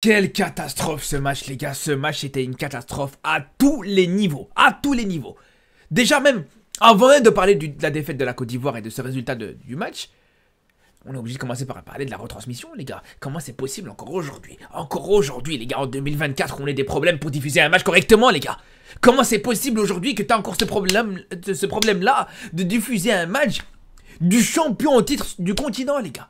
Quelle catastrophe ce match, les gars. Ce match était une catastrophe à tous les niveaux. À tous les niveaux. Déjà même, avant même de parler de la défaite de la Côte d'Ivoire et de ce résultat du match, on est obligé de commencer par parler de la retransmission, les gars. Comment c'est possible encore aujourd'hui? Encore aujourd'hui, les gars, en 2024, on ait des problèmes pour diffuser un match correctement, les gars. Comment c'est possible aujourd'hui que tu as encore ce problème-là de diffuser un match du champion en titre du continent, les gars?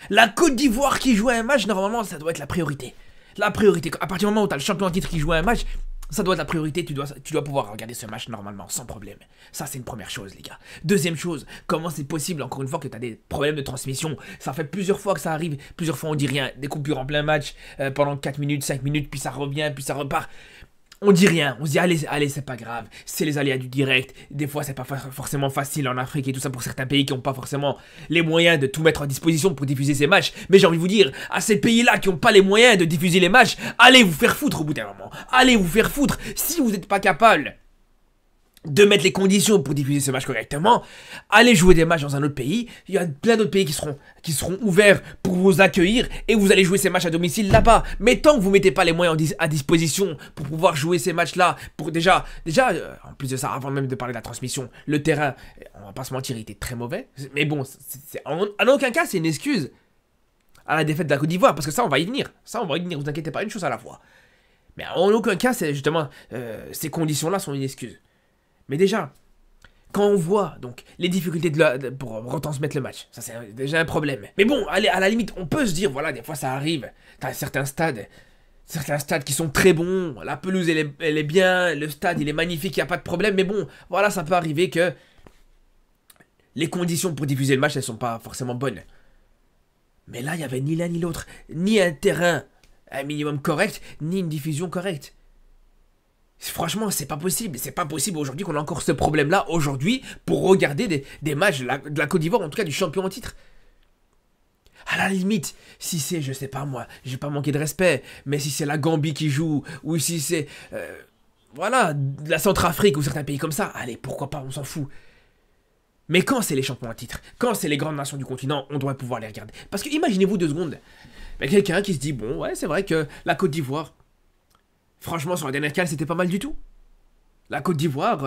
La Côte d'Ivoire qui joue un match, normalement, ça doit être la priorité. La priorité. À partir du moment où tu as le champion en titre qui joue un match, ça doit être la priorité. Tu dois pouvoir regarder ce match normalement, sans problème. Ça, c'est une première chose, les gars. Deuxième chose, comment c'est possible, encore une fois, que tu as des problèmes de transmission? Ça fait plusieurs fois que ça arrive. Plusieurs fois, on dit rien. Des coupures en plein match pendant 4 minutes, 5 minutes, puis ça revient, puis ça repart. On dit rien, on se dit allez c'est pas grave, c'est les aléas du direct, des fois c'est pas forcément facile en Afrique et tout ça pour certains pays qui n'ont pas forcément les moyens de tout mettre à disposition pour diffuser ces matchs, mais j'ai envie de vous dire, à ces pays-là qui n'ont pas les moyens de diffuser les matchs, allez vous faire foutre au bout d'un moment, allez vous faire foutre, si vous n'êtes pas capable de mettre les conditions pour diffuser ce match correctement, allez jouer des matchs dans un autre pays, il y a plein d'autres pays qui seront ouverts pour vous accueillir et vous allez jouer ces matchs à domicile là-bas. Mais tant que vous mettez pas les moyens à disposition pour pouvoir jouer ces matchs-là, pour déjà, en plus de ça, avant même de parler de la transmission, le terrain, on va pas se mentir, il était très mauvais, mais bon, en aucun cas c'est une excuse à la défaite de la Côte d'Ivoire, parce que ça on va y venir, vous inquiétez pas, une chose à la fois. Mais en aucun cas, c'est justement, ces conditions-là sont une excuse. Mais déjà, quand on voit donc les difficultés pour retransmettre le match, ça c'est déjà un problème. Mais bon, allez, à la limite, on peut se dire, voilà, des fois ça arrive. T'as certains stades qui sont très bons, la pelouse elle est bien, le stade il est magnifique, il n'y a pas de problème. Mais bon, voilà, ça peut arriver que les conditions pour diffuser le match, elles sont pas forcément bonnes. Mais là, il n'y avait ni l'un ni l'autre, ni un terrain un minimum correct, ni une diffusion correcte. Franchement, c'est pas possible. C'est pas possible aujourd'hui qu'on a encore ce problème-là aujourd'hui pour regarder des matchs de la Côte d'Ivoire, en tout cas du champion en titre. À la limite, si c'est, je sais pas moi, j'ai pas manqué de respect, mais si c'est la Gambie qui joue, ou si c'est, voilà, la Centrafrique ou certains pays comme ça, allez, pourquoi pas, on s'en fout. Mais quand c'est les champions en titre, quand c'est les grandes nations du continent, on doit pouvoir les regarder. Parce que imaginez-vous 2 secondes, quelqu'un qui se dit, bon, ouais, c'est vrai que la Côte d'Ivoire, franchement, sur la dernière CAN, c'était pas mal du tout. La Côte d'Ivoire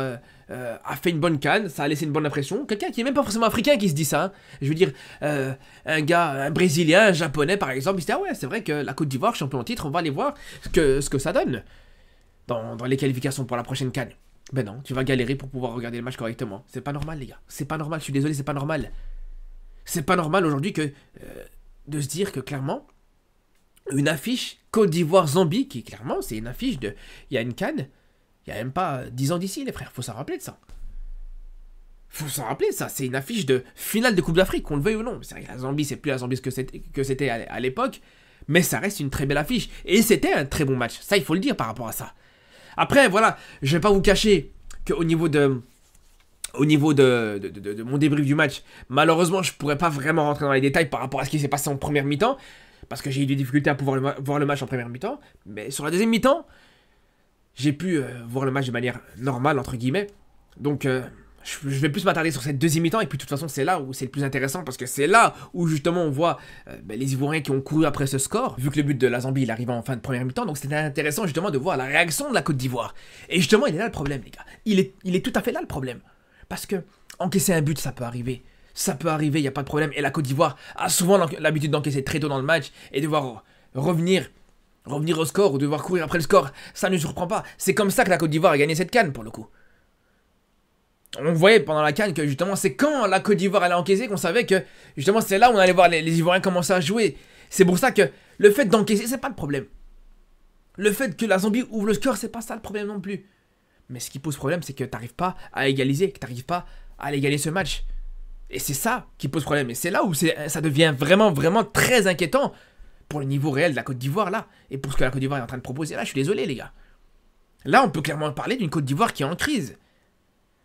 a fait une bonne CAN, ça a laissé une bonne impression. Quelqu'un qui est même pas forcément africain qui se dit ça. Hein. Je veux dire, un Brésilien, un Japonais par exemple, il se dit, ah ouais, c'est vrai que la Côte d'Ivoire, champion en titre, on va aller voir ce que ça donne dans les qualifications pour la prochaine CAN. Ben non, tu vas galérer pour pouvoir regarder le match correctement. C'est pas normal, les gars. C'est pas normal, je suis désolé, c'est pas normal. C'est pas normal aujourd'hui de se dire que clairement, une affiche Côte d'Ivoire-Zambie, qui clairement c'est une affiche de... Il y a une CAN, il n'y a même pas 10 ans d'ici les frères, faut s'en rappeler de ça. Faut s'en rappeler de ça, c'est une affiche de finale de Coupe d'Afrique, qu'on le veuille ou non. C'est vrai que la Zambie, c'est plus la Zambie que c'était à l'époque, mais ça reste une très belle affiche. Et c'était un très bon match, ça il faut le dire par rapport à ça. Après voilà, je vais pas vous cacher qu'au niveau de mon débrief du match, malheureusement je pourrais pas vraiment rentrer dans les détails par rapport à ce qui s'est passé en première mi-temps, parce que j'ai eu des difficultés à pouvoir voir le match en première mi-temps. Mais sur la deuxième mi-temps, j'ai pu voir le match de manière normale, entre guillemets. Donc, je vais plus m'attarder sur cette deuxième mi-temps. Et puis, de toute façon, c'est là où c'est le plus intéressant. Parce que c'est là où, justement, on voit les Ivoiriens qui ont couru après ce score. Vu que le but de la Zambie, il arrivait en fin de première mi-temps. Donc, c'était intéressant, justement, de voir la réaction de la Côte d'Ivoire. Et justement, il est là le problème, les gars. Il est tout à fait là le problème. Parce que encaisser un but, ça peut arriver. Ça peut arriver, il n'y a pas de problème. Et la Côte d'Ivoire a souvent l'habitude d'encaisser très tôt dans le match et devoir revenir au score ou devoir courir après le score. Ça ne surprend pas. C'est comme ça que la Côte d'Ivoire a gagné cette CAN pour le coup. On voyait pendant la CAN que justement c'est quand la Côte d'Ivoire allait encaisser qu'on savait que justement c'est là où on allait voir les Ivoiriens commencer à jouer. C'est pour ça que le fait d'encaisser, c'est pas le problème. Le fait que la Zambie ouvre le score, c'est pas ça le problème non plus. Mais ce qui pose problème, c'est que t'arrives pas à égaliser, que t'arrives pas à aller gagner ce match. Et c'est ça qui pose problème. Et c'est là où ça devient vraiment, vraiment très inquiétant pour le niveau réel de la Côte d'Ivoire, là. Et pour ce que la Côte d'Ivoire est en train de proposer, là, je suis désolé, les gars. Là, on peut clairement parler d'une Côte d'Ivoire qui est en crise.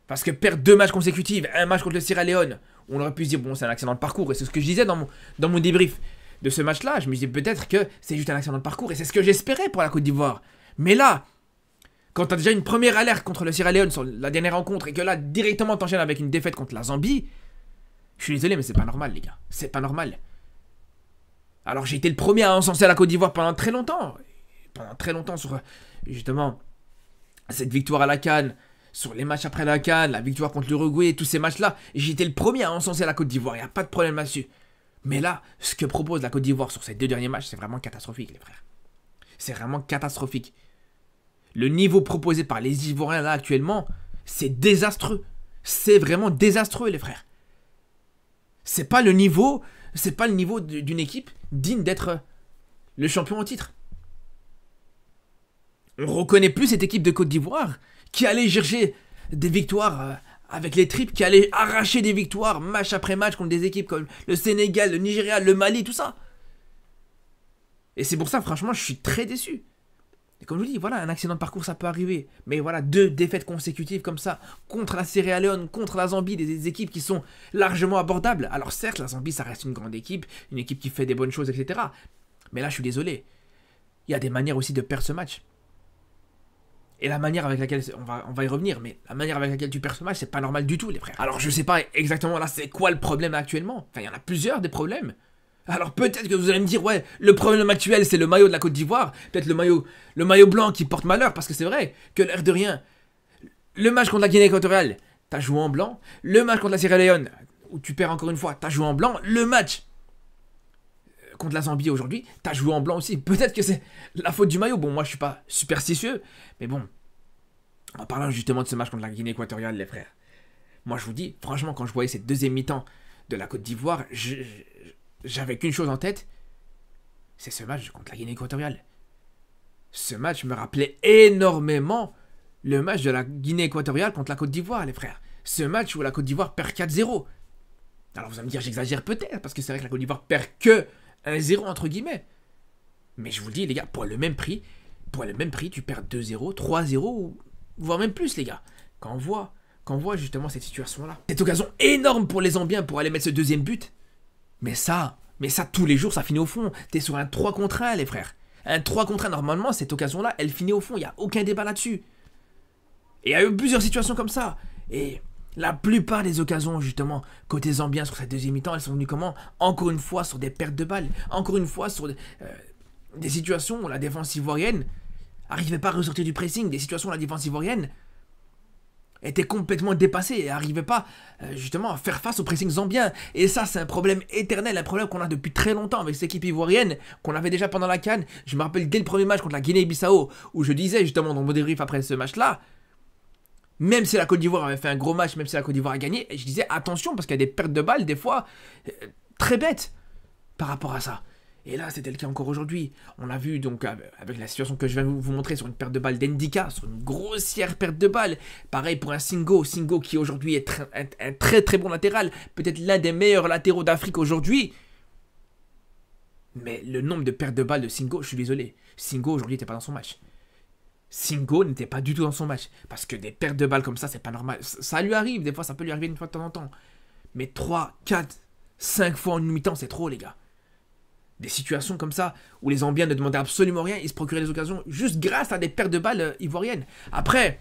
Parce que perdre 2 matchs consécutifs, un match contre le Sierra Leone, on aurait pu se dire, bon, c'est un accident de parcours. Et c'est ce que je disais dans mon débrief de ce match-là. Je me disais peut-être que c'est juste un accident de parcours. Et c'est ce que j'espérais pour la Côte d'Ivoire. Mais là, quand t'as déjà une première alerte contre le Sierra Leone sur la dernière rencontre et que là, directement, t'enchaînes avec une défaite contre la Zambie... Je suis désolé, mais c'est pas normal, les gars. C'est pas normal. Alors j'ai été le premier à encenser la Côte d'Ivoire pendant très longtemps. Pendant très longtemps sur justement cette victoire à la CAN, sur les matchs après la CAN, la victoire contre l'Uruguay, tous ces matchs-là. J'ai été le premier à encenser la Côte d'Ivoire, il n'y a pas de problème là-dessus. Mais là, ce que propose la Côte d'Ivoire sur ces 2 derniers matchs, c'est vraiment catastrophique, les frères. C'est vraiment catastrophique. Le niveau proposé par les Ivoiriens là actuellement, c'est désastreux. C'est vraiment désastreux, les frères. C'est pas le niveau d'une équipe digne d'être le champion en titre. On reconnaît plus cette équipe de Côte d'Ivoire qui allait chercher des victoires avec les tripes, qui allait arracher des victoires match après match contre des équipes comme le Sénégal, le Nigeria, le Mali, tout ça. Et c'est pour ça, franchement, je suis très déçu. Et comme je vous dis, voilà, un accident de parcours, ça peut arriver. Mais voilà, 2 défaites consécutives comme ça, contre la Sierra Leone, contre la Zambie, des équipes qui sont largement abordables. Alors certes, la Zambie, ça reste une grande équipe, une équipe qui fait des bonnes choses, etc. Mais là, je suis désolé. Il y a des manières aussi de perdre ce match. Et la manière avec laquelle, on va y revenir, mais la manière avec laquelle tu perds ce match, c'est pas normal du tout, les frères. Alors je sais pas exactement là, c'est quoi le problème actuellement. Enfin, il y en a plusieurs des problèmes. Alors peut-être que vous allez me dire, ouais, le problème actuel, c'est le maillot de la Côte d'Ivoire. Peut-être le maillot blanc qui porte malheur, parce que c'est vrai que l'air de rien, le match contre la Guinée équatoriale, t'as joué en blanc. Le match contre la Sierra Leone, où tu perds encore une fois, t'as joué en blanc. Le match contre la Zambie aujourd'hui, t'as joué en blanc aussi. Peut-être que c'est la faute du maillot. Bon, moi je suis pas superstitieux, mais bon, en parlant justement de ce match contre la Guinée équatoriale, les frères, moi je vous dis, franchement, quand je voyais cette deuxième mi-temps de la Côte d'Ivoire, j'avais qu'une chose en tête, c'est ce match contre la Guinée équatoriale. Ce match me rappelait énormément le match de la Guinée équatoriale contre la Côte d'Ivoire, les frères. Ce match où la Côte d'Ivoire perd 4-0. Alors vous allez me dire, j'exagère peut-être, parce que c'est vrai que la Côte d'Ivoire perd que 1-0 entre guillemets. Mais je vous le dis, les gars, pour le même prix, tu perds 2-0, 3-0, voire même plus, les gars. Quand on voit justement cette situation-là, cette occasion énorme pour les Zambiens pour aller mettre ce deuxième but. Mais ça, tous les jours, ça finit au fond. T'es sur un 3 contre 1, les frères. Un 3 contre 1, normalement, cette occasion-là, elle finit au fond. Il n'y a aucun débat là-dessus. Et il y a eu plusieurs situations comme ça. Et la plupart des occasions, justement, côté Zambien sur cette deuxième mi-temps, elles sont venues comment? Encore une fois, sur des pertes de balles. Encore une fois, sur des situations où la défense ivoirienne n'arrivait pas à ressortir du pressing. Des situations où la défense ivoirienne était complètement dépassée et n'arrivait pas justement à faire face au pressing zambien. Et ça, c'est un problème éternel, un problème qu'on a depuis très longtemps avec cette équipe ivoirienne, qu'on avait déjà pendant la CAN. Je me rappelle dès le premier match contre la Guinée-Bissau, où je disais justement dans mon débrief après ce match-là, même si la Côte d'Ivoire avait fait un gros match, même si la Côte d'Ivoire a gagné, je disais attention parce qu'il y a des pertes de balles des fois très bêtes par rapport à ça. Et là, c'était le cas encore aujourd'hui. On l'a vu donc avec la situation que je viens vous montrer sur une perte de balle d'Endika, sur une grossière perte de balle. Pareil pour un Singo qui aujourd'hui est un très très bon latéral, peut-être l'un des meilleurs latéraux d'Afrique aujourd'hui. Mais le nombre de pertes de balles de Singo, je suis désolé. Singo aujourd'hui n'était pas dans son match. Singo n'était pas du tout dans son match. Parce que des pertes de balles comme ça, c'est pas normal. Ça lui arrive, des fois ça peut lui arriver une fois de temps en temps. Mais 3, 4, 5 fois en une mi-temps, c'est trop les gars. Des situations comme ça, où les Zambiens ne demandaient absolument rien, ils se procuraient des occasions juste grâce à des pertes de balles ivoiriennes. Après,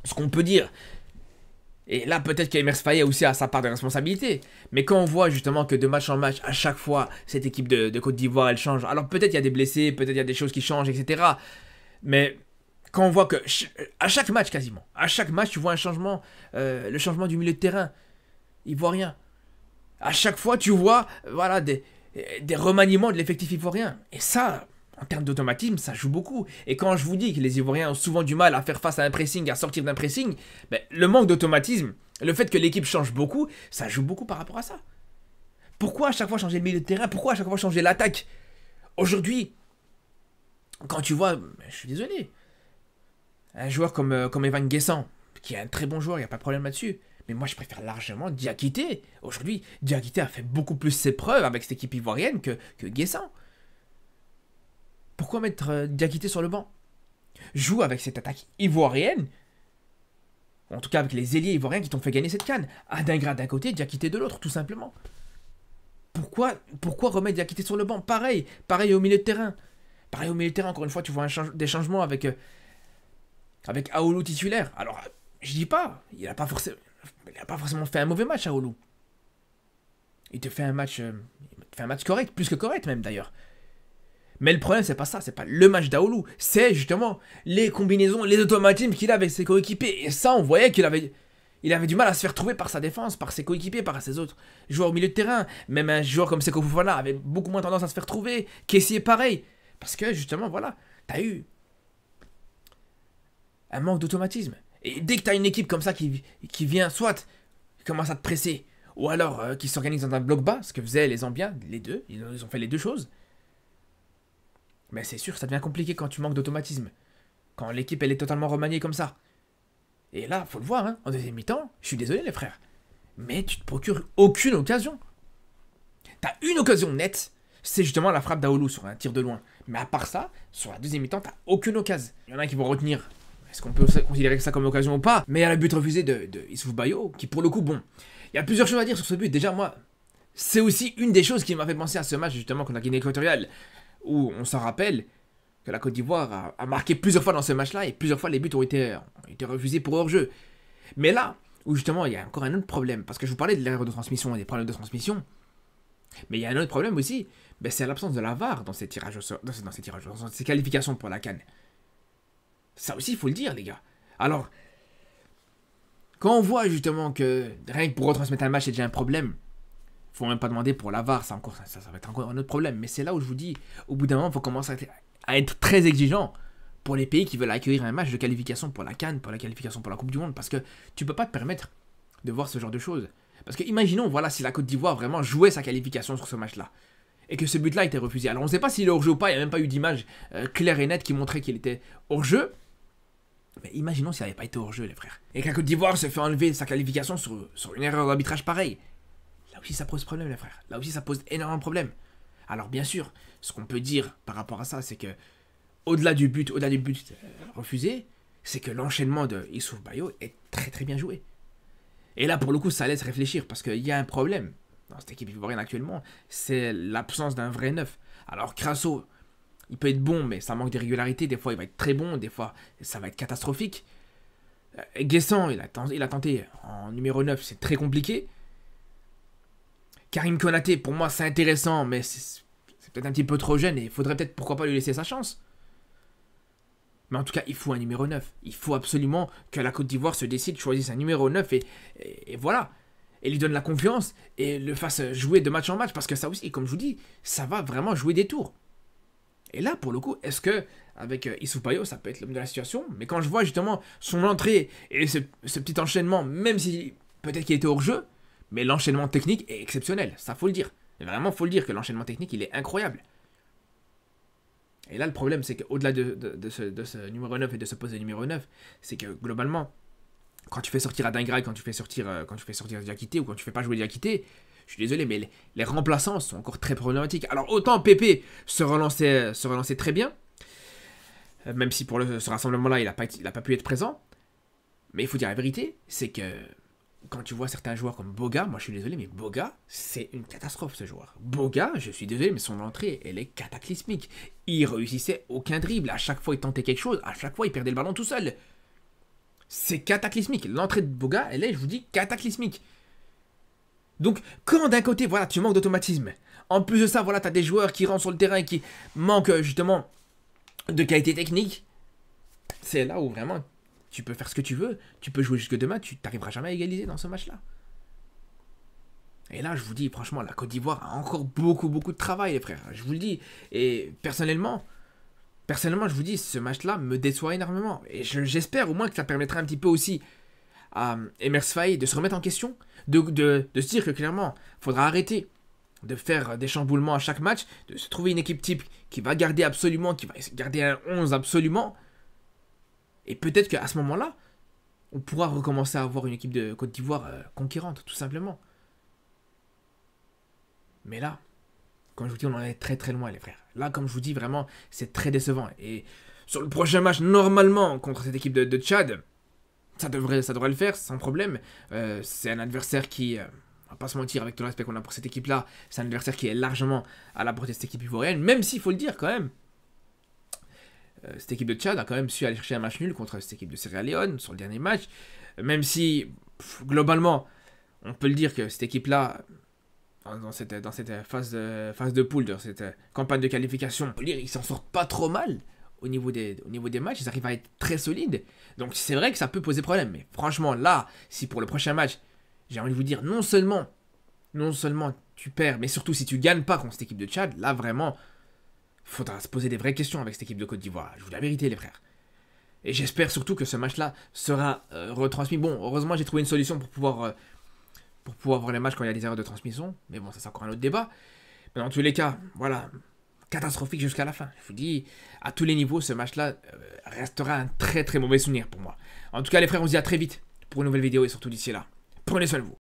ce qu'on peut dire, et là peut-être qu'Emers Faye aussi a sa part de responsabilité, mais quand on voit justement que de match en match, à chaque fois, cette équipe de Côte d'Ivoire, elle change. Alors peut-être il y a des blessés, peut-être il y a des choses qui changent, etc. Mais quand on voit que, à chaque match quasiment, à chaque match, tu vois un changement, le changement du milieu de terrain ivoirien. À chaque fois, tu vois, voilà, des remaniements de l'effectif ivoirien. Et ça, en termes d'automatisme, ça joue beaucoup. Et quand je vous dis que les Ivoiriens ont souvent du mal à faire face à un pressing, à sortir d'un pressing, ben, le manque d'automatisme, le fait que l'équipe change beaucoup, ça joue beaucoup par rapport à ça. Pourquoi à chaque fois changer le milieu de terrain? Pourquoi à chaque fois changer l'attaque? Aujourd'hui, quand tu vois, je suis désolé, un joueur comme Evan Guessant, qui est un très bon joueur, il n'y a pas de problème là-dessus, mais moi, je préfère largement Diakité. Aujourd'hui, Diakité a fait beaucoup plus ses preuves avec cette équipe ivoirienne que Guessant. Pourquoi mettre Diakité sur le banc? Joue avec cette attaque ivoirienne, en tout cas avec les ailiers ivoiriens qui t'ont fait gagner cette CAN. Adingra d'un côté, Diakité de l'autre, tout simplement. Pourquoi remettre Diakité sur le banc? Pareil au milieu de terrain. Pareil au milieu de terrain, encore une fois, tu vois des changements avec Aoulou titulaire. Alors, je dis pas, il n'a pas forcément fait un mauvais match, Aoulou. Il te fait un match, fait un match correct, plus que correct même d'ailleurs. Mais le problème, c'est pas ça, c'est pas le match d'Aoulou, c'est justement les combinaisons, les automatismes qu'il a avec ses coéquipiers. Et ça, on voyait qu'il avait du mal à se faire trouver par sa défense, par ses coéquipiers, par ses autres joueurs au milieu de terrain. Même un joueur comme Seko Fofana avait beaucoup moins tendance à se faire trouver. Kessie est pareil. Parce que justement, voilà, t'as eu un manque d'automatisme. Et dès que t'as une équipe comme ça qui vient, soit qui commence à te presser, ou alors qui s'organise dans un bloc bas, ce que faisaient les Zambiens, les deux, ils ont fait les deux choses. Mais c'est sûr, ça devient compliqué quand tu manques d'automatisme. Quand l'équipe, elle est totalement remaniée comme ça. Et là, faut le voir, hein, en deuxième mi-temps, je suis désolé les frères, mais tu te procures aucune occasion. T'as une occasion nette, c'est justement la frappe d'Aoulou sur un tir de loin. Mais à part ça, sur la deuxième mi-temps, t'as aucune occasion. Il y en a qui vont retenir, est-ce qu'on peut considérer ça comme occasion ou pas? Mais il y a le but refusé de Issouf Bayo, qui pour le coup, bon, il y a plusieurs choses à dire sur ce but. Déjà, moi, c'est aussi une des choses qui m'a fait penser à ce match justement contre la Guinée équatoriale, où on s'en rappelle que la Côte d'Ivoire a marqué plusieurs fois dans ce match-là, et plusieurs fois les buts ont été refusés pour hors-jeu. Mais là, où justement il y a encore un autre problème, parce que je vous parlais de l'erreur de transmission et des problèmes de transmission, mais il y a un autre problème aussi, ben c'est l'absence de la VAR dans ces tirages, dans ces qualifications pour la CAN. Ça aussi, il faut le dire, les gars. Alors, quand on voit justement que rien que pour retransmettre un match, c'est déjà un problème, faut même pas demander pour la VAR, ça va être encore un autre problème. Mais c'est là où je vous dis, au bout d'un moment, il faut commencer à être très exigeant pour les pays qui veulent accueillir un match de qualification pour la CAN, pour la qualification pour la Coupe du Monde, parce que tu peux pas te permettre de voir ce genre de choses. Parce que imaginons, voilà, si la Côte d'Ivoire vraiment jouait sa qualification sur ce match-là, et que ce but-là était refusé. Alors on ne sait pas s'il est hors-jeu ou pas, il n'y a même pas eu d'image claire et nette qui montrait qu'il était hors-jeu. Mais imaginons s'il n'avait pas été hors-jeu, les frères. Et que la Côte d'Ivoire se fait enlever sa qualification sur une erreur d'arbitrage pareille. Là aussi ça pose problème, les frères. Là aussi ça pose énormément de problèmes. Alors bien sûr, ce qu'on peut dire par rapport à ça, c'est que au-delà du but refusé, c'est que l'enchaînement de Issouf Bayo est très très bien joué. Et là pour le coup ça laisse réfléchir, parce qu'il y a un problème dans cette équipe ivoirienne actuellement, c'est l'absence d'un vrai neuf. Alors Crasso, il peut être bon, mais ça manque de régularité, des fois il va être très bon, des fois ça va être catastrophique. Guessant, il a tenté en numéro 9, c'est très compliqué. Karim Konaté, pour moi, c'est intéressant, mais c'est peut-être un petit peu trop jeune et il faudrait peut-être, pourquoi pas, lui laisser sa chance. Mais en tout cas, il faut un numéro 9. Il faut absolument que la Côte d'Ivoire se décide, choisisse un numéro 9 et voilà. Et lui donne la confiance et le fasse jouer de match en match. Parce que ça aussi, comme je vous dis, ça va vraiment jouer des tours. Et là, pour le coup, est-ce que avec Issouf Bayo, ça peut être l'homme de la situation? Mais quand je vois justement son entrée et ce petit enchaînement, même si peut-être qu'il était hors jeu, mais l'enchaînement technique est exceptionnel, ça faut le dire. Vraiment, faut le dire que l'enchaînement technique, il est incroyable. Et là, le problème, c'est qu'au-delà de ce numéro 9 et de ce poste de numéro 9, c'est que globalement, quand tu fais sortir Adingra, quand tu fais sortir Diakité, ou quand tu fais pas jouer Diakité, je suis désolé, mais les remplaçants sont encore très problématiques. Alors, autant Pépé se relançait très bien, même si pour ce rassemblement-là, il n'a pas pu être présent, mais il faut dire la vérité, c'est que quand tu vois certains joueurs comme Boga, moi je suis désolé, mais Boga, c'est une catastrophe ce joueur. Boga, je suis désolé, mais son entrée, elle est cataclysmique. Il réussissait aucun dribble, à chaque fois il tentait quelque chose, à chaque fois il perdait le ballon tout seul. C'est cataclysmique. L'entrée de Boga, elle est, je vous dis, cataclysmique. Donc, quand d'un côté, voilà, tu manques d'automatisme, en plus de ça, voilà, tu as des joueurs qui rentrent sur le terrain et qui manquent justement de qualité technique, c'est là où vraiment tu peux faire ce que tu veux, tu peux jouer jusque demain, tu n'arriveras jamais à égaliser dans ce match-là. Et là, je vous dis, franchement, la Côte d'Ivoire a encore beaucoup de travail, les frères. Je vous le dis. Et personnellement, je vous dis, ce match-là me déçoit énormément. Et j'espère au moins que ça permettra un petit peu aussi à Emers Faye de se remettre en question, de se dire que clairement, il faudra arrêter de faire des chamboulements à chaque match, de se trouver une équipe type qui va garder un 11 absolument. Et peut-être qu'à ce moment-là, on pourra recommencer à avoir une équipe de Côte d'Ivoire conquérante, tout simplement. Mais là, comme je vous dis, on en est très très loin, les frères. Là, comme je vous dis, vraiment, c'est très décevant. Et sur le prochain match, normalement, contre cette équipe de Tchad, ça devrait le faire, sans problème. C'est un adversaire qui, on va pas se mentir, avec tout le respect qu'on a pour cette équipe-là, c'est un adversaire qui est largement à la portée de cette équipe ivoirienne, même s'il faut le dire quand même. Cette équipe de Tchad a quand même su aller chercher un match nul contre cette équipe de Sierra Leone sur le dernier match, même si globalement on peut le dire que cette équipe là dans cette phase de poule, dans cette campagne de qualification. Ils s'en sortent pas trop mal au niveau des matchs, ils arrivent à être très solides. Donc c'est vrai que ça peut poser problème. Mais franchement, là, si pour le prochain match, j'ai envie de vous dire, non seulement tu perds, mais surtout si tu gagnes pas contre cette équipe de Tchad, là vraiment, il faudra se poser des vraies questions avec cette équipe de Côte d'Ivoire. Je vous dis la vérité, les frères. Et j'espère surtout que ce match-là sera retransmis. Bon, heureusement, j'ai trouvé une solution pour pouvoir voir les matchs quand il y a des erreurs de transmission. Mais bon, ça c'est encore un autre débat. Mais dans tous les cas, voilà, catastrophique jusqu'à la fin. Je vous dis, à tous les niveaux, ce match-là restera un très très mauvais souvenir pour moi. En tout cas, les frères, on se dit à très vite pour une nouvelle vidéo et surtout d'ici là, prenez soin de vous.